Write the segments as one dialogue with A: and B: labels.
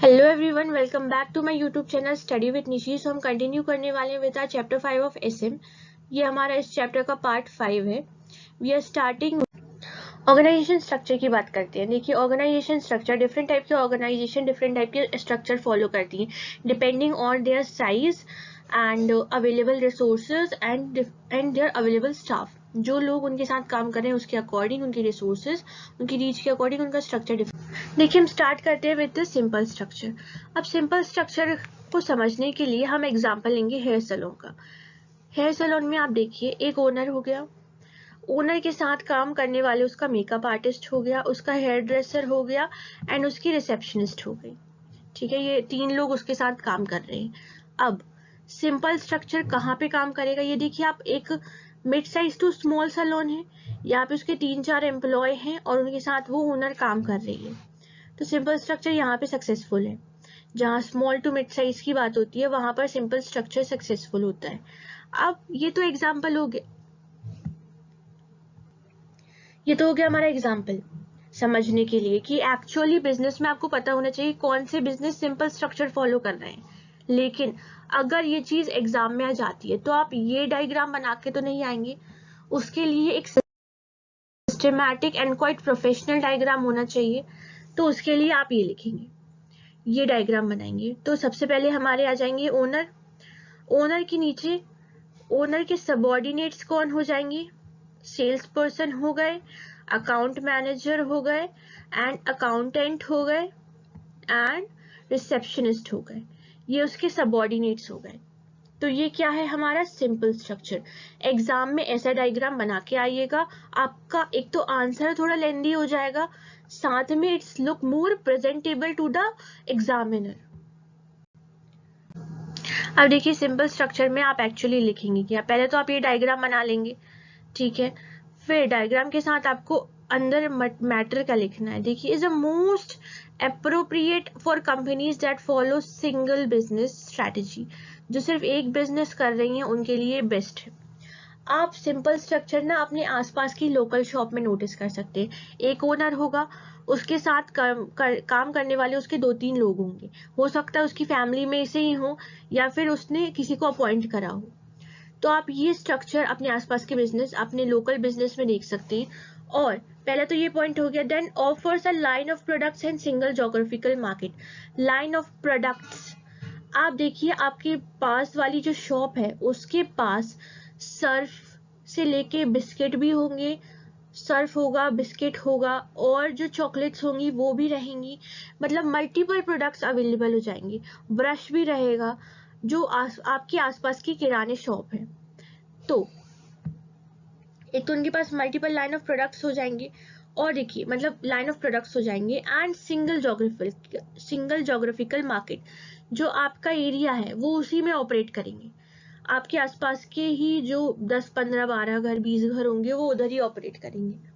A: Hello everyone, welcome back to my YouTube channel study with Nishi. So हम continue करने वाले हैं with our chapter 5 of SM. ये हमारा इस चैप्टर का पार्ट 5 है। We are starting organisation structure की बात करते हैं। देखिए, ऑर्गेनाइजेशन स्ट्रक्चर, डिफरेंट टाइप के ऑर्गेनाइजेशन डिफरेंट टाइप के स्ट्रक्चर फॉलो करती हैं depending on their size and available resources and their available staff. जो लोग उनके साथ काम कर रहे हैं उसके अकॉर्डिंग, उनके रिसोर्सेज, उनकी रीच के अकॉर्डिंग उनका स्ट्रक्चर डिफरेंट। देखिए, हम स्टार्ट करते हैं विद द सिंपल स्ट्रक्चर। अब सिंपल स्ट्रक्चर को समझने के लिए हम एग्जांपल लेंगे हेयर सैलून का। हेयर सैलून में आप देखिए, एक ओनर हो गया, ओनर के साथ काम करने वाले उसका मेकअप आर्टिस्ट हो गया, उसका हेयर ड्रेसर हो गया एंड उसकी रिसेप्शनिस्ट हो गई। ठीक है, ये 3 लोग उसके साथ काम कर रहे हैं। अब सिंपल स्ट्रक्चर कहाँ पे काम करेगा? ये देखिए, आप एक mid size to small salon है, यहाँ पे उसके 3-4 एम्प्लॉय हैं और उनके साथ वो ओनर काम कर रही है। तो सिंपल स्ट्रक्चर यहाँ पे सक्सेसफुल है। जहाँ स्मॉल टू मिड साइज की बात होती है वहां पर सिंपल स्ट्रक्चर सक्सेसफुल होता है। अब ये तो एग्जाम्पल हो गया, ये तो हो गया हमारा एग्जाम्पल समझने के लिए कि एक्चुअली बिजनेस में आपको पता होना चाहिए कौन से बिजनेस सिंपल स्ट्रक्चर फॉलो कर रहे हैं। लेकिन अगर ये चीज एग्जाम में आ जाती है तो आप ये डायग्राम बना के तो नहीं आएंगे, उसके लिए एक systematic and quite professional diagram होना चाहिए। तो उसके लिए आप ये लिखेंगे, ये डायग्राम बनाएंगे। तो सबसे पहले हमारे आ जाएंगे ओनर। ओनर के नीचे ओनर के सबऑर्डिनेट्स कौन हो जाएंगे? सेल्स पर्सन हो गए, अकाउंट मैनेजर हो गए एंड अकाउंटेंट हो गए एंड रिसेप्शनिस्ट हो गए। ये उसके सबऑर्डिनेट्स हो गए। तो ये क्या है? हमारा सिंपल स्ट्रक्चर। एग्जाम में ऐसा डायग्राम बना के आइएगा। आपका एक तो आंसर थोड़ा लेंदी हो जाएगा, साथ में it's look more presentable to the examiner. अब देखिए, सिंपल स्ट्रक्चर में आप एक्चुअली लिखेंगे क्या? पहले तो आप ये डायग्राम बना लेंगे, ठीक है। फिर डायग्राम के साथ आपको अंदर मैटर का लिखना है। देखिए, is a most appropriate for companies that follow single business strategy. जो सिर्फ एक बिजनेस कर रही हैं उनके लिए बेस्ट है। आप सिंपल स्ट्रक्चर ना अपने आसपास की लोकल शॉप में नोटिस कर सकते हैं। एक ओनर होगा, उसके साथ काम करने वाले उसके 2-3 लोग होंगे। हो सकता है उसकी फैमिली में से ही हो या फिर उसने किसी को अपॉइंट करा हो। तो आप ये स्ट्रक्चर अपने आसपास के बिजनेस, अपने लोकल बिजनेस में देख सकते हैं। और पहले तो ये पॉइंट हो गया। Then offers a line of products and single geographical market. Line of products, आप देखिए आपके पास वाली जो शॉप है उसके पास सर्फ से लेके बिस्किट भी होंगे, सर्फ होगा, बिस्किट होगा और जो चॉकलेट्स होंगी वो भी रहेंगी। मतलब मल्टीपल प्रोडक्ट्स अवेलेबल हो जाएंगे। ब्रश भी रहेगा। जो आपके आसपास की किराने शॉप है, तो एक तो उनके पास मल्टीपल लाइन ऑफ प्रोडक्ट्स हो जाएंगे और देखिए मतलब लाइन ऑफ प्रोडक्ट्स हो जाएंगे एंड सिंगल जोग्राफिकल मार्केट। जो आपका एरिया है वो उसी में ऑपरेट करेंगे। आपके आसपास के ही जो 10, 15, 12 घर, 20 घर होंगे वो उधर ही ऑपरेट करेंगे।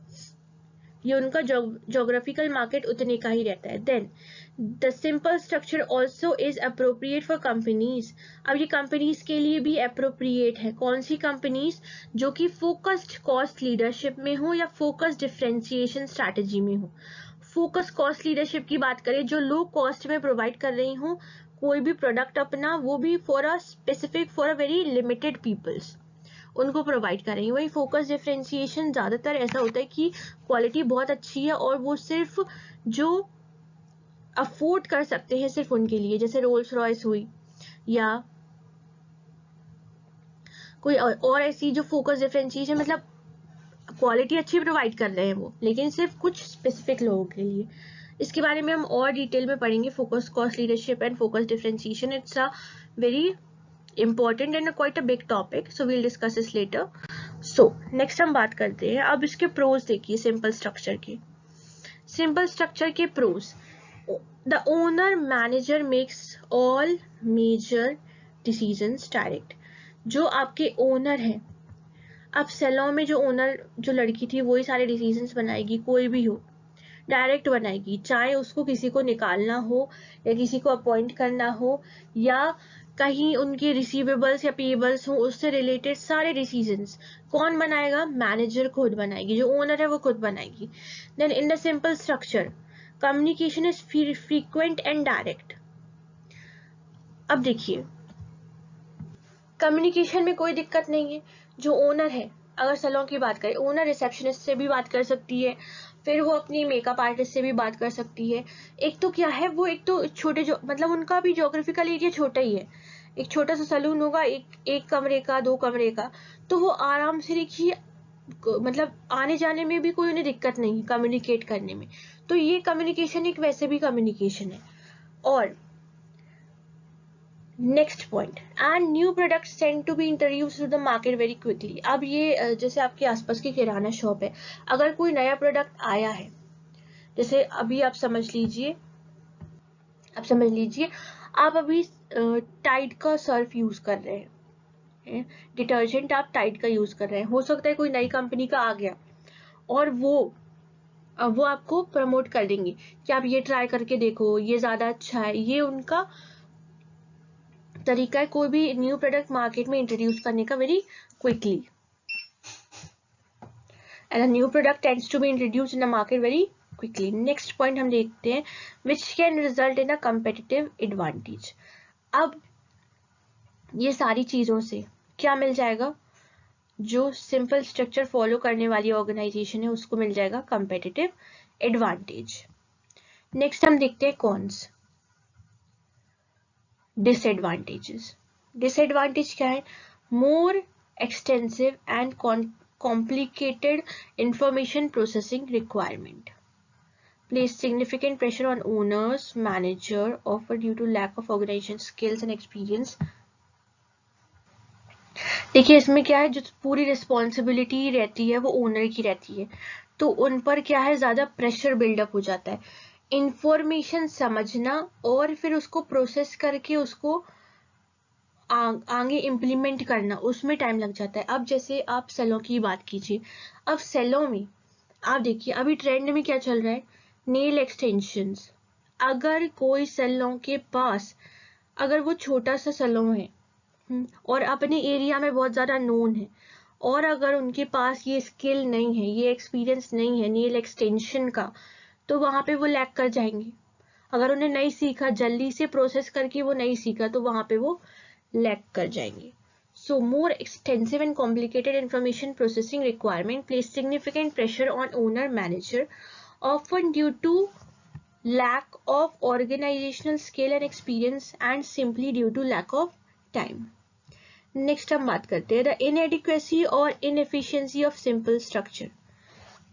A: ये उनका जोग्राफिकल मार्केट उतने का ही रहता है। Then the simple structure also is appropriate for companies. अब ये कंपनीज के लिए भी अप्रोप्रिएट है। कौन सी कंपनीज? जो कि फोकस्ड कॉस्ट लीडरशिप में हो या फोकस्ड डिफरेंशिएशन स्ट्रैटेजी में हो। फोकस कॉस्ट लीडरशिप की बात करें, जो लो कॉस्ट में प्रोवाइड कर रही हो कोई भी प्रोडक्ट अपना, वो भी for a specific, for a very limited peoples, उनको प्रोवाइड करेंगे। वही फोकस डिफरेंशिएशन ज्यादातर ऐसा होता है कि क्वालिटी बहुत अच्छी है और वो सिर्फ जो अफोर्ड कर सकते हैं सिर्फ उनके लिए, जैसे रोल्स रॉयस हुई या कोई और ऐसी जो फोकस डिफरेंशिएशन, मतलब क्वालिटी अच्छी प्रोवाइड कर रहे हैं वो, लेकिन सिर्फ कुछ स्पेसिफिक लोगों के लिए। इसके बारे में हम और डिटेल में पढ़ेंगे, focus cost leadership and focus differentiation. It's a very important and quite a big topic, so we'll discuss this later. So next हम बात करते हैं। अब इसके प्रोज देखिए सिंपल स्ट्रक्चर के। सिंपल स्ट्रक्चर के pros, the owner manager makes all major decisions direct. जो आपके ओनर है, अब सैलून में जो ओनर, जो लड़की थी वही सारे डिसीजंस बनाएगी, कोई भी हो डायरेक्ट बनाएगी। चाहे उसको किसी को निकालना हो या किसी को अपॉइंट करना हो या कहीं उनके रिसीवेबल्स या पेएबल्स हो, उससे रिलेटेड सारे डिसीजंस कौन बनाएगा? मैनेजर खुद बनाएगी, जो ओनर है वो खुद बनाएगी। Then in the simple structure communication is frequent and direct. अब देखिए, कम्युनिकेशन में कोई दिक्कत नहीं है। जो ओनर है, अगर सैलून की बात करें, ओनर रिसेप्शनिस्ट से भी बात कर सकती है, फिर वो अपनी मेकअप आर्टिस्ट से भी बात कर सकती है। एक तो क्या है, वो एक तो छोटे जो मतलब उनका भी ज्योग्राफिकल एरिया छोटा ही है, एक छोटा सा सैलून होगा, एक कमरे का, 2 कमरे का, तो वो आराम से देखिए मतलब आने जाने में भी कोई उन्हें दिक्कत नहीं, कम्युनिकेट करने में। तो ये कम्युनिकेशन एक वैसे भी कम्युनिकेशन है। और next point, and new products tend to be introduce to the market very quickly. अब ये जैसे आपके आसपास की किराना शॉप है, अगर कोई नया प्रोडक्ट आया है, जैसे अभी आप समझ लीजिए आप अभी टाइड का सर्फ यूज कर रहे हैं, डिटर्जेंट आप टाइड का यूज कर रहे हैं, हो सकता है कोई नई कंपनी का आ गया और वो आपको प्रमोट कर देंगे कि आप ये ट्राई करके देखो, ये ज्यादा अच्छा है। ये उनका तरीका है कोई भी न्यू प्रोडक्ट मार्केट में इंट्रोड्यूस करने का, very quickly. And a new product tends to be introduced in the market very quickly. Next point हम देखते हैं, which can result in a competitive advantage. अब ये सारी चीजों से क्या मिल जाएगा, जो सिंपल स्ट्रक्चर फॉलो करने वाली ऑर्गेनाइजेशन है उसको मिल जाएगा कंपेटिटिव एडवांटेज। नेक्स्ट हम देखते हैं कॉन्स, डिसएडवांटेजेस। डिसएडवांटेज क्या है, more extensive and complicated information processing requirement, place significant pressure on owners, manager, often due to lack of organization skills and experience। देखिए इसमें क्या है, जो पूरी रिस्पॉन्सिबिलिटी रहती है वो ओनर की रहती है, तो उन पर क्या है, ज्यादा प्रेशर बिल्डअप हो जाता है। इंफॉर्मेशन समझना और फिर उसको प्रोसेस करके उसको आगे इम्प्लीमेंट करना, उसमें टाइम लग जाता है। अब जैसे आप सेलों की बात कीजिए, अब सेलों में आप देखिए अभी ट्रेंड में क्या चल रहा है, नेल एक्सटेंशंस। अगर कोई सेलों के पास, अगर वो छोटा सा सेलों है और अपने एरिया में बहुत ज्यादा नोन है, और अगर उनके पास ये स्किल नहीं है, ये एक्सपीरियंस नहीं है नेल एक्सटेंशन का, तो वहां पे वो लैग कर जाएंगे। अगर उन्हें नहीं सीखा, जल्दी से प्रोसेस करके वो नहीं सीखा, तो वहां पे वो लैग कर जाएंगे। So more extensive and complicated information processing requirement place significant pressure on owner manager, often due to lack of organizational skill and experience and simply due to lack of time। Next हम बात करते हैं the inadequacy और inefficiency of simple structure.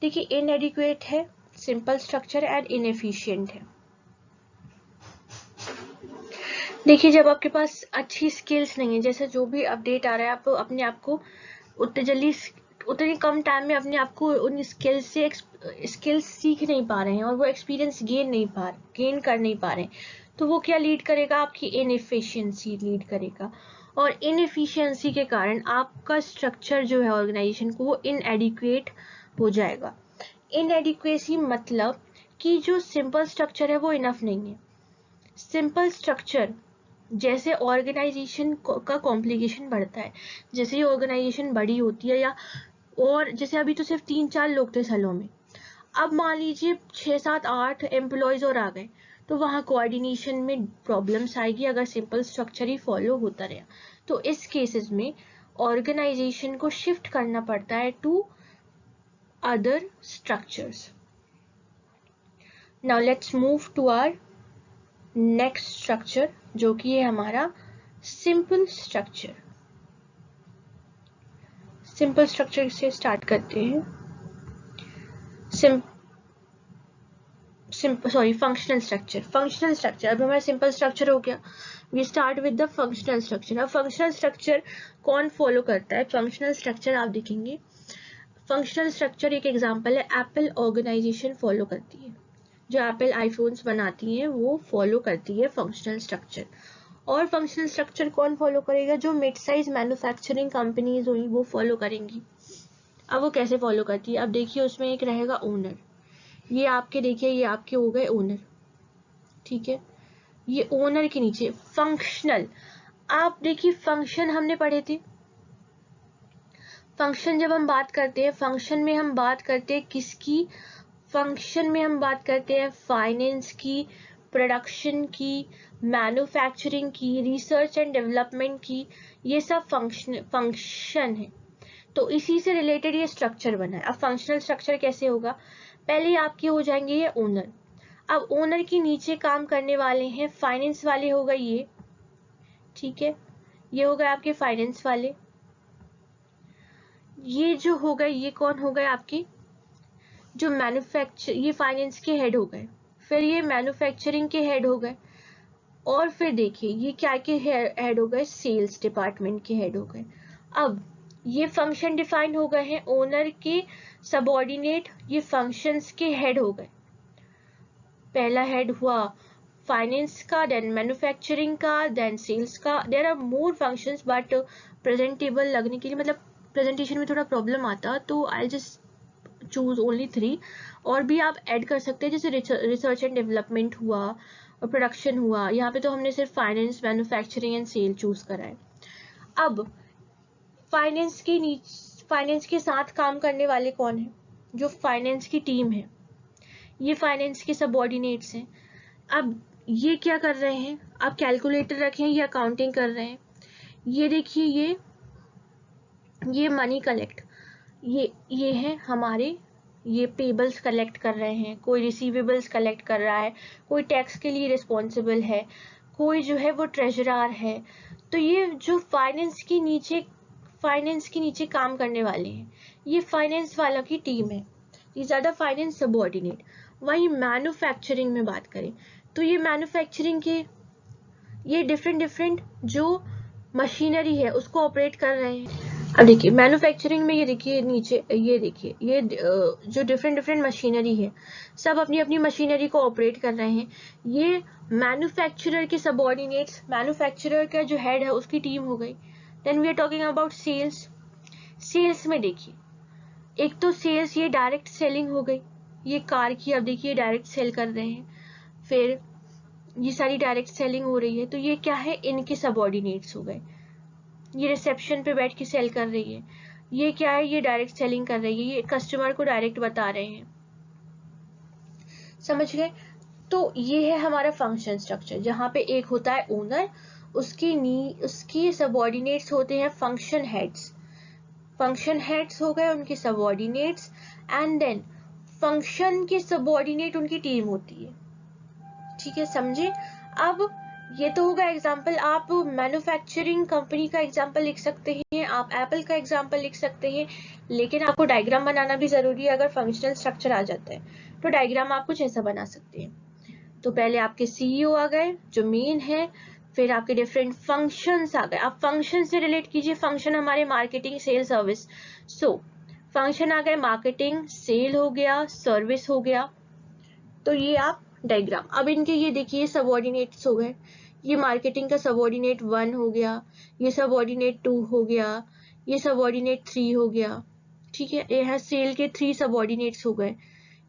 A: देखिए इनएडिक्वेट है simple structure and inefficient है। देखिए जब आपके पास अच्छी स्किल्स नहीं है, जैसे जो भी अपडेट आ रहा है, आप अपने आप को उतनी कम टाइम में अपने आप को उन स्किल्स सीख नहीं पा रहे हैं और वो एक्सपीरियंस गेन कर नहीं पा रहे हैं, तो वो क्या लीड करेगा, आपकी इनएफिशिएंसी लीड करेगा। और इनएफिशिएंसी के कारण आपका स्ट्रक्चर जो है ऑर्गेनाइजेशन को, वो इनएडिक्वेट हो जाएगा। इनएडिक्वेसी मतलब कि जो सिंपल स्ट्रक्चर है वो इनफ नहीं है। सिंपल स्ट्रक्चर जैसे ऑर्गेनाइजेशन का कॉम्प्लिकेशन बढ़ता है, जैसे ये ऑर्गेनाइजेशन बड़ी होती है, या और जैसे अभी तो सिर्फ 3-4 लोग थे सेलों में, अब मान लीजिए 6-7-8 एम्प्लॉयज और आ गए, तो वहाँ कोऑर्डिनेशन में प्रॉब्लम्स आएगी अगर सिंपल स्ट्रक्चर ही फॉलो होता रहा। तो इस केसेस में ऑर्गेनाइजेशन को शिफ्ट करना पड़ता है to other structures. Now let's move to our next structure, जो कि है हमारा सिंपल स्ट्रक्चर। सिंपल स्ट्रक्चर से स्टार्ट करते हैं। Functional structure. अब हमारा सिंपल स्ट्रक्चर हो गया, we start with the functional structure. अब फंक्शनल स्ट्रक्चर कौन फॉलो करता है, फंक्शनल स्ट्रक्चर आप देखेंगे, फंक्शनल स्ट्रक्चर एक एग्जांपल है, एप्पल ऑर्गेनाइजेशन फॉलो करती है, जो एप्पल आईफोन्स बनाती है वो फॉलो करती है फंक्शनल स्ट्रक्चर। और फंक्शनल स्ट्रक्चर कौन फॉलो करेगा, जो मिड साइज मैन्युफैक्चरिंग कंपनीज हुई वो फॉलो करेंगी। अब वो कैसे फॉलो करती है, अब देखिए उसमें एक रहेगा ओनर, ये आपके देखिए ये आपके हो गए ओनर, ठीक है, ये ओनर के नीचे फंक्शनल। आप देखिए फंक्शन हमने पढ़े थे, फंक्शन जब हम बात करते हैं, फंक्शन में हम बात करते हैं किसकी, फंक्शन में हम बात करते हैं फाइनेंस की, प्रोडक्शन की, मैन्युफैक्चरिंग की, रिसर्च एंड डेवलपमेंट की, ये सब फंक्शन है। तो इसी से रिलेटेड ये स्ट्रक्चर बना है। अब फंक्शनल स्ट्रक्चर कैसे होगा, पहले आपके हो जाएंगे ये ओनर। अब ओनर के नीचे काम करने वाले हैं फाइनेंस वाले, हो गए ये, ठीक है, ये हो गए आपके फाइनेंस वाले। ये जो हो गए, ये कौन हो गए आपकी, जो मैन्युफैक्चर, ये फाइनेंस के हेड हो गए, फिर ये मैन्युफैक्चरिंग के हेड हो गए, और फिर देखिए ये क्या के हेड हो गए, सेल्स डिपार्टमेंट के हेड हो गए। अब ये फंक्शन डिफाइन हो गए हैं, ओनर के सबऑर्डिनेट ये फंक्शंस के हेड हो गए। पहला हेड हुआ फाइनेंस का, देन मैन्युफैक्चरिंग का, देन सेल्स का। There are more functions but presentable लगने के लिए, मतलब प्रेजेंटेशन में थोड़ा प्रॉब्लम आता, तो आई जस्ट चूज ओनली 3। और भी आप ऐड कर सकते हैं, जैसे रिसर्च एंड डेवलपमेंट हुआ और प्रोडक्शन हुआ। यहाँ पे तो हमने सिर्फ finance, manufacturing and sale choose करा है। अब फाइनेंस के साथ काम करने वाले कौन है, जो फाइनेंस की टीम है, ये फाइनेंस के सबऑर्डिनेट्स हैं। अब ये क्या कर रहे हैं, आप कैलकुलेटर रखें, ये अकाउंटिंग कर रहे हैं। ये देखिए ये मनी कलेक्ट, ये है हमारे, ये पेबल्स कलेक्ट कर रहे हैं, कोई रिसीवेबल्स कलेक्ट कर रहा है, कोई टैक्स के लिए रिस्पॉन्सिबल है, कोई जो है वो ट्रेजरर है। तो ये जो फाइनेंस के नीचे काम करने वाले हैं, ये फाइनेंस वालों की टीम है, ये ज़्यादा फाइनेंस सबऑर्डिनेट। वहीं मैन्युफैक्चरिंग में बात करें तो ये मैन्युफैक्चरिंग के ये डिफरेंट जो मशीनरी है उसको ऑपरेट कर रहे हैं। अब देखिए मैन्युफैक्चरिंग में ये देखिए नीचे, ये देखिए ये जो डिफरेंट मशीनरी है, सब अपनी अपनी मशीनरी को ऑपरेट कर रहे हैं। ये मैन्युफैक्चरर के सबऑर्डिनेट्स, मैन्युफैक्चरर का जो हेड है उसकी टीम हो गई। Then we are talking about sales. Sales में देखिए, एक तो सेल्स ये डायरेक्ट सेलिंग हो गई, ये कार की, अब देखिए डायरेक्ट सेल कर रहे हैं, फिर ये सारी डायरेक्ट सेलिंग हो रही है, तो ये क्या है, इनके सबऑर्डिनेट्स हो गए। ये रिसेप्शन पे बैठ के सेल कर रही है, ये क्या है, ये डायरेक्ट सेलिंग कर रही है, ये कस्टमर को डायरेक्ट बता रहे हैं। समझ गए। तो ये है हमारा फंक्शन स्ट्रक्चर, जहाँ पे एक होता है ओनर, उसकी सबऑर्डिनेट्स होते हैं फंक्शन हेड्स। फंक्शन हेड्स हो गए उनके सबऑर्डिनेट्स, एंड देन फंक्शन के सबऑर्डिनेट उनकी टीम होती है। ठीक है, समझे। अब ये तो होगा एग्जाम्पल, आप मैन्युफैक्चरिंग कंपनी का एग्जाम्पल लिख सकते हैं, आप एप्पल का एग्जाम्पल लिख सकते हैं, लेकिन आपको डायग्राम बनाना भी जरूरी है। अगर फंक्शनल स्ट्रक्चर आ जाता है तो डायग्राम आप कुछ ऐसा बना सकते हैं। तो पहले आपके सीईओ आ गए जो मेन है, फिर आपके डिफरेंट फंक्शंस आ गए। आप फंक्शन से रिलेट कीजिए, फंक्शन हमारे marketing, sale, service. So function आ गए, मार्केटिंग, सेल हो गया, सर्विस हो गया। तो ये आप डायग्राम, अब इनके ये देखिए सबऑर्डिनेट्स हो गए, ये मार्केटिंग का सबऑर्डिनेट 1 हो गया, ये सबऑर्डिनेट 2 हो गया, ये सबऑर्डिनेट 3 हो गया। ठीक है, ये है सेल के 3 सबऑर्डिनेट्स हो गए,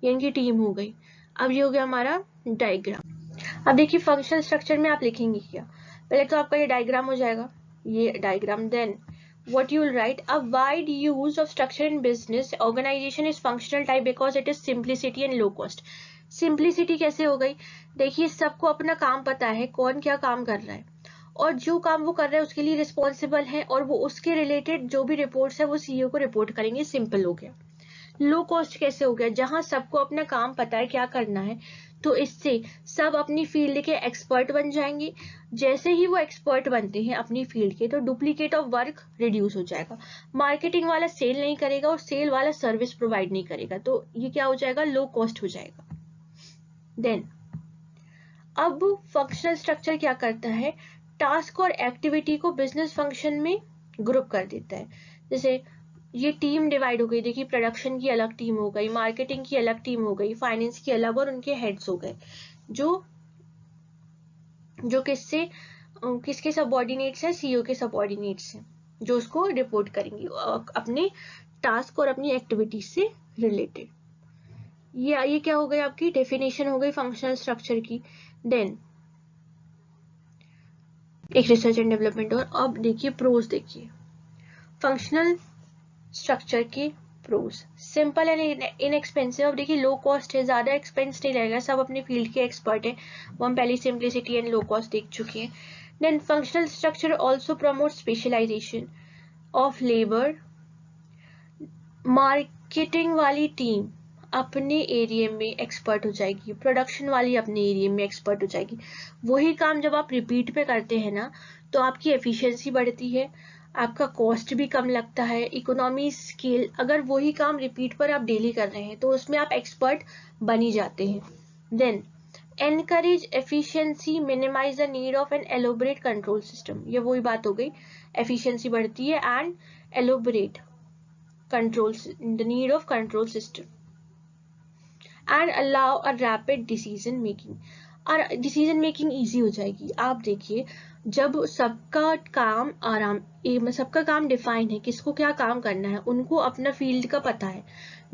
A: ये इनकी टीम हो गई। अब ये हो गया हमारा डायग्राम। अब देखिए फंक्शनल स्ट्रक्चर में आप लिखेंगे क्या, पहले तो आपका ये डायग्राम हो जाएगा, ये diagram. Then what you will write, a wide use of structure in business organization is functional type because it is simplicity and low cost। Simplicity कैसे हो गई, देखिए सबको अपना काम पता है, कौन क्या काम कर रहा है, और जो काम वो कर रहा है उसके लिए रिस्पॉन्सिबल है, और वो उसके रिलेटेड जो भी रिपोर्ट्स है वो सीईओ को रिपोर्ट करेंगे। सिंपल हो गया। लो कॉस्ट कैसे हो गया, जहां सबको अपना काम पता है, क्या करना है, तो इससे सब अपनी फील्ड के एक्सपर्ट बन जाएंगे। जैसे ही वो एक्सपर्ट बनते हैं अपनी फील्ड के, तो डुप्लीकेट ऑफ वर्क रिड्यूस हो जाएगा। मार्केटिंग वाला सेल नहीं करेगा और सेल वाला सर्विस प्रोवाइड नहीं करेगा, तो ये क्या हो जाएगा, लो कॉस्ट हो जाएगा। देन अब फंक्शनल स्ट्रक्चर क्या करता है, टास्क और एक्टिविटी को बिजनेस फंक्शन में ग्रुप कर देता है। जैसे ये टीम डिवाइड हो गई, देखिए प्रोडक्शन की अलग टीम हो गई, मार्केटिंग की अलग टीम हो गई, फाइनेंस की अलग, और उनके हेड्स हो गए जो किसके सबऑर्डिनेट्स है, सीईओ के सबऑर्डिनेट्स हैं, जो उसको रिपोर्ट करेंगे अपने टास्क और अपनी एक्टिविटी से रिलेटेड। ये क्या हो गई, आपकी डेफिनेशन हो गई फंक्शनल स्ट्रक्चर की। देन एक रिसर्च एंड डेवलपमेंट। और अब देखिए प्रोज, देखिए फंक्शनल स्ट्रक्चर के प्रोज, सिंपल एंड इनएक्सपेंसिव। अब देखिए लो कॉस्ट है, ज़्यादा एक्सपेंस नहीं रहेगा, सब अपने फील्ड के एक्सपर्ट हैं, वो हम पहले सिंप्लिसिटी एंड लो कॉस्ट देख चुके हैं। Then functional structure also promote specialisation of labour. Marketing वाली टीम अपने एरिया में एक्सपर्ट हो जाएगी, प्रोडक्शन वाली अपने एरिया में एक्सपर्ट हो जाएगी। वही काम जब आप रिपीट पे करते हैं ना, तो आपकी एफिशिएंसी बढ़ती है, आपका कॉस्ट भी कम लगता है, इकोनॉमी स्केल। अगर वही काम रिपीट पर आप डेली कर रहे हैं तो उसमें आप एक्सपर्ट बन ही जाते हैं। Then encourage efficiency, minimise the need of an elaborate control system. ये वही बात हो गई, एफिशिएंसी बढ़ती है and elaborate control, the need of control system, and allow a rapid decision making। और डिसीजन मेकिंग ईजी हो जाएगी। आप देखिए जब सबका काम सबका काम डिफाइन है, किसको क्या काम करना है, उनको अपना फील्ड का पता है,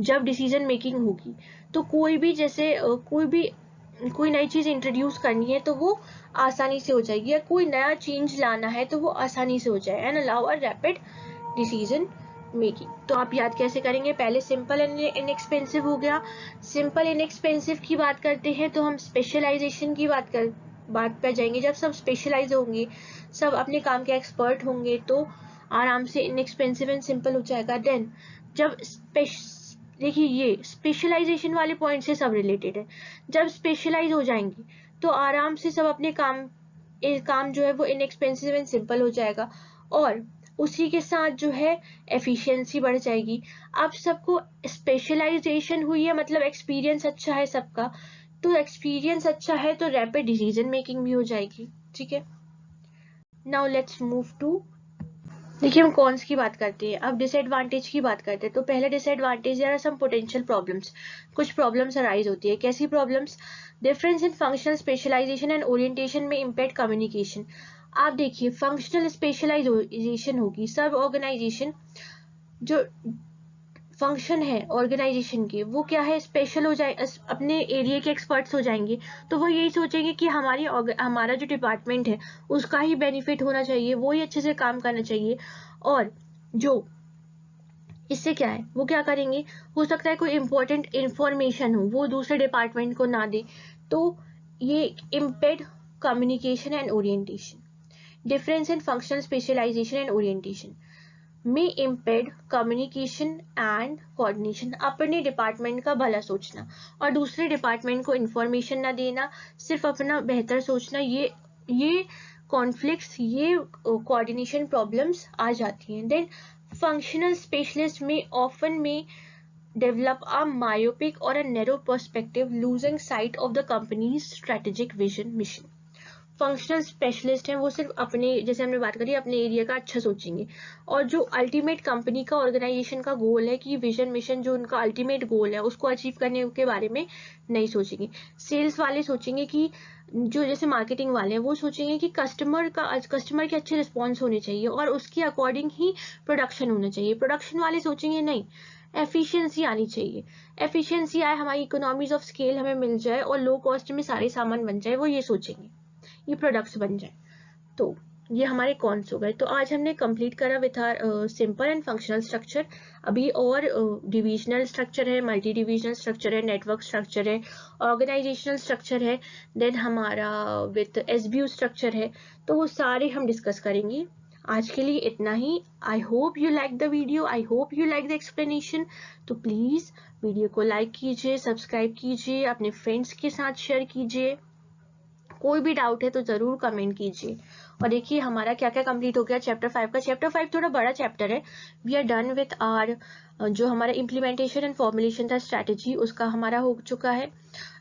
A: जब डिसीजन मेकिंग होगी तो कोई भी जैसे कोई नई चीज इंट्रोड्यूस करनी है तो वो आसानी से हो जाएगी, या कोई नया चेंज लाना है तो वो आसानी से हो जाए। And allow a rapid decision making. तो आप याद कैसे करेंगे, पहले सिंपल एंड इनएक्सपेंसिव हो गया। सिंपल इनएक्सपेंसिव की बात करते हैं तो हम स्पेशलाइजेशन की बात पे जाएंगे। जब सब स्पेशलाइज होंगे, सब अपने काम के एक्सपर्ट होंगे, तो आराम से इनएक्सपेंसिव एंड सिंपल हो जाएगा। देन जब देखिए ये स्पेशलाइजेशन वाले पॉइंट से सब रिलेटेड है, जब स्पेशलाइज हो जाएंगे तो आराम से सब अपने काम जो है वो इनएक्सपेंसिव एंड सिंपल हो जाएगा, और उसी के साथ जो है एफिशिएंसी बढ़ जाएगी। अब सबको स्पेशलाइजेशन हुई है, मतलब एक्सपीरियंस अच्छा है सबका, तो एक्सपीरियंस अच्छा है तो रैपिड डिसीजन मेकिंग भी हो जाएगी। ठीक है, नाउ लेट्स मूव टू, देखिए हम कॉन्स की बात करते हैं, अब डिसएडवांटेज की बात करते हैं। तो पहला disadvantage, there are some potential problems, कुछ प्रॉब्लम्स अराइज होती है। कैसी problems, difference in functional specialisation and orientation में इम्पैक्ट कम्युनिकेशन। आप देखिए फंक्शनल स्पेशलाइजेशन होगी, सब ऑर्गेनाइजेशन जो फंक्शन है ऑर्गेनाइजेशन के, वो क्या है, स्पेशल हो जाए, अपने एरिया के एक्सपर्ट्स हो जाएंगे, तो वो यही सोचेंगे कि हमारा जो डिपार्टमेंट है उसका ही बेनिफिट होना चाहिए, वो ही अच्छे से काम करना चाहिए। और जो इससे क्या है, वो क्या करेंगे, हो सकता है कोई इंपॉर्टेंट इंफॉर्मेशन हो वो दूसरे डिपार्टमेंट को ना दे, तो ये इम्पेड communication and orientation. Difference in functional specialization and orientation may impede communication and coordination। अपने डिपार्टमेंट का भला सोचना और दूसरे डिपार्टमेंट को इंफॉर्मेशन ना देना, सिर्फ अपना बेहतर सोचना, ये कॉन्फ्लिक्ट्स, ये कोऑर्डिनेशन प्रॉब्लम्स आ जाती हैं। देन फंक्शनल स्पेशलिस्ट में ऑफन में develop a myopic or a narrow perspective, losing sight of the company's strategic vision mission। Functional specialist हैं वो सिर्फ अपने, जैसे हमने बात करी, अपने एरिया का अच्छा सोचेंगे, और जो अल्टीमेट कंपनी का ऑर्गेनाइजेशन का गोल है कि विजन मिशन, जो उनका अल्टीमेट गोल है उसको अचीव करने के बारे में नहीं सोचेंगे। सेल्स वाले सोचेंगे कि, जो जैसे मार्केटिंग वाले हैं वो सोचेंगे कि कस्टमर के अच्छे रिस्पॉन्स होने चाहिए और उसके अकॉर्डिंग ही प्रोडक्शन होना चाहिए। प्रोडक्शन वाले सोचेंगे नहीं, एफिशिएंसी आनी चाहिए, एफिशिएंसी आए, हमारी इकोनॉमीज ऑफ स्केल हमें मिल जाए और लो कॉस्ट में सारे सामान बन जाए, वो ये सोचेंगे, ये प्रोडक्ट्स बन जाए। तो ये हमारे कॉन्स हो गए। तो आज हमने कंप्लीट करा with our simple and functional structure. अभी और डिविजनल स्ट्रक्चर है, मल्टी डिविजनल स्ट्रक्चर है, नेटवर्क स्ट्रक्चर है, ऑर्गेनाइजेशनल स्ट्रक्चर है, देन हमारा विथ एसबीयू स्ट्रक्चर है, तो वो सारे हम डिस्कस करेंगे। आज के लिए इतना ही। I hope you like the video, I hope you like the explanation. तो प्लीज वीडियो को लाइक कीजिए, सब्सक्राइब कीजिए, अपने फ्रेंड्स के साथ शेयर कीजिए। कोई भी डाउट है तो जरूर कमेंट कीजिए। और देखिए हमारा क्या क्या कंप्लीट हो गया चैप्टर 5 का। चैप्टर 5 थोड़ा बड़ा चैप्टर है। We are done with our, जो हमारा इम्प्लीमेंटेशन एंड फॉर्मुलेशन था स्ट्रैटेजी, उसका हमारा हो चुका है।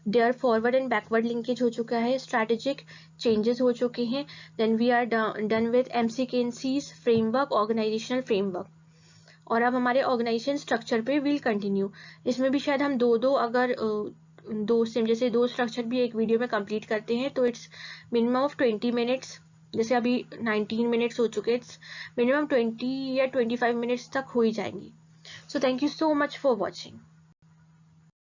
A: There forward and backward linkage हो चुका है, स्ट्रैटेजिक चेंजेस हो चुके हैं। Then we are done with MCKNC's framework, organisational framework. और अब हमारे ऑर्गेनाइजेशन स्ट्रक्चर पे विल कंटिन्यू। इसमें भी शायद हम अगर जैसे दो स्ट्रक्चर भी एक वीडियो में कंप्लीट करते हैं तो इट्स मिनिमम ऑफ 20 मिनट्स। जैसे अभी 19 मिनट्स हो चुके, इट्स मिनिमम 20 या 25 मिनट्स तक हो ही जाएंगी। So thank you so much for watching.